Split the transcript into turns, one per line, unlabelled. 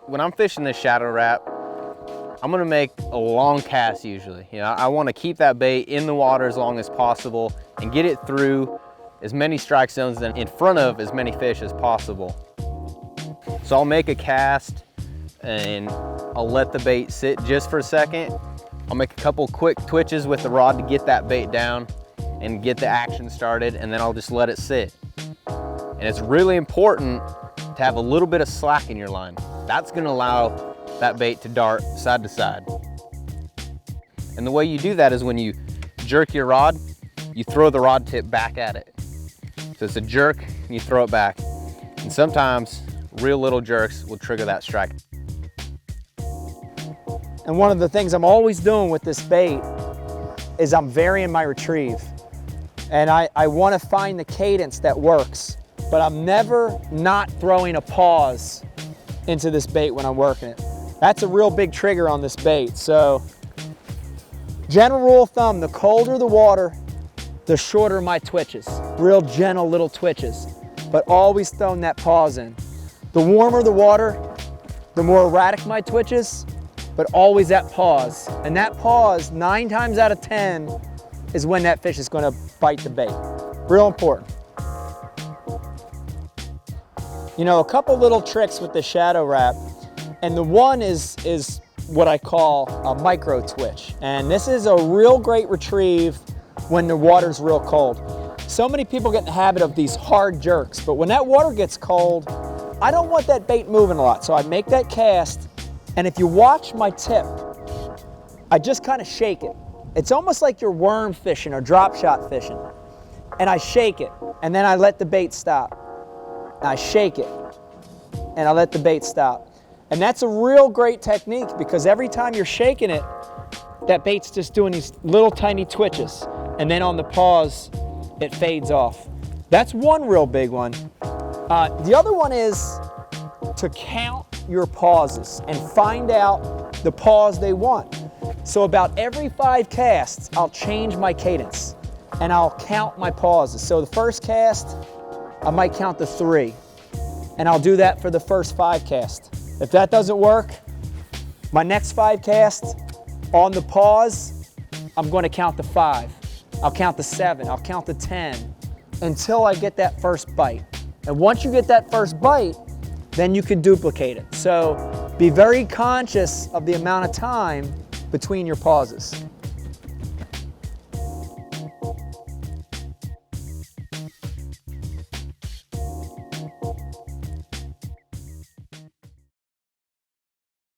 When I'm fishing this shadow wrap, I'm gonna make a long cast usually. You know, I wanna keep that bait in the water as long as possible and get it through as many strike zones and in front of as many fish as possible. So I'll make a cast and I'll let the bait sit just for a second. I'll make a couple quick twitches with the rod to get that bait down and get the action started, and then I'll just let it sit. And it's really important to have a little bit of slack in your line. That's gonna allow that bait to dart side to side. And the way you do that is when you jerk your rod, you throw the rod tip back at it. So it's a jerk and you throw it back. And sometimes real little jerks will trigger that strike.
And one of the things I'm always doing with this bait is I'm varying my retrieve. And I want to find the cadence that works, but I'm never not throwing a pause into this bait when I'm working it. That's a real big trigger on this bait. So general rule of thumb, the colder the water, the shorter my twitches. Real gentle little twitches, but always throwing that pause in. The warmer the water, the more erratic my twitches, but always that pause. And that pause, 9 times out of 10, is when that fish is gonna bite the bait. Real important. You know, a couple little tricks with the shadow wrap, and the one is what I call a micro twitch. And this is a real great retrieve when the water's real cold. So many people get in the habit of these hard jerks, but when that water gets cold, I don't want that bait moving a lot. So I make that cast, and if you watch my tip, I just kind of shake it. It's almost like you're worm fishing or drop shot fishing. And I shake it, and then I let the bait stop. And I shake it, and I let the bait stop. And that's a real great technique, because every time you're shaking it, that bait's just doing these little tiny twitches. And then on the pause, it fades off. That's one real big one. The other one is to count your pauses and find out the pause they want. So about every 5 casts, I'll change my cadence and I'll count my pauses. So the first cast, I might count to 3, and I'll do that for the first 5 casts. If that doesn't work, my next 5 casts, on the pause, I'm going to count to 5. I'll count to 7, I'll count to 10, until I get that first bite. And once you get that first bite, then you can duplicate it. So be very conscious of the amount of time between your pauses.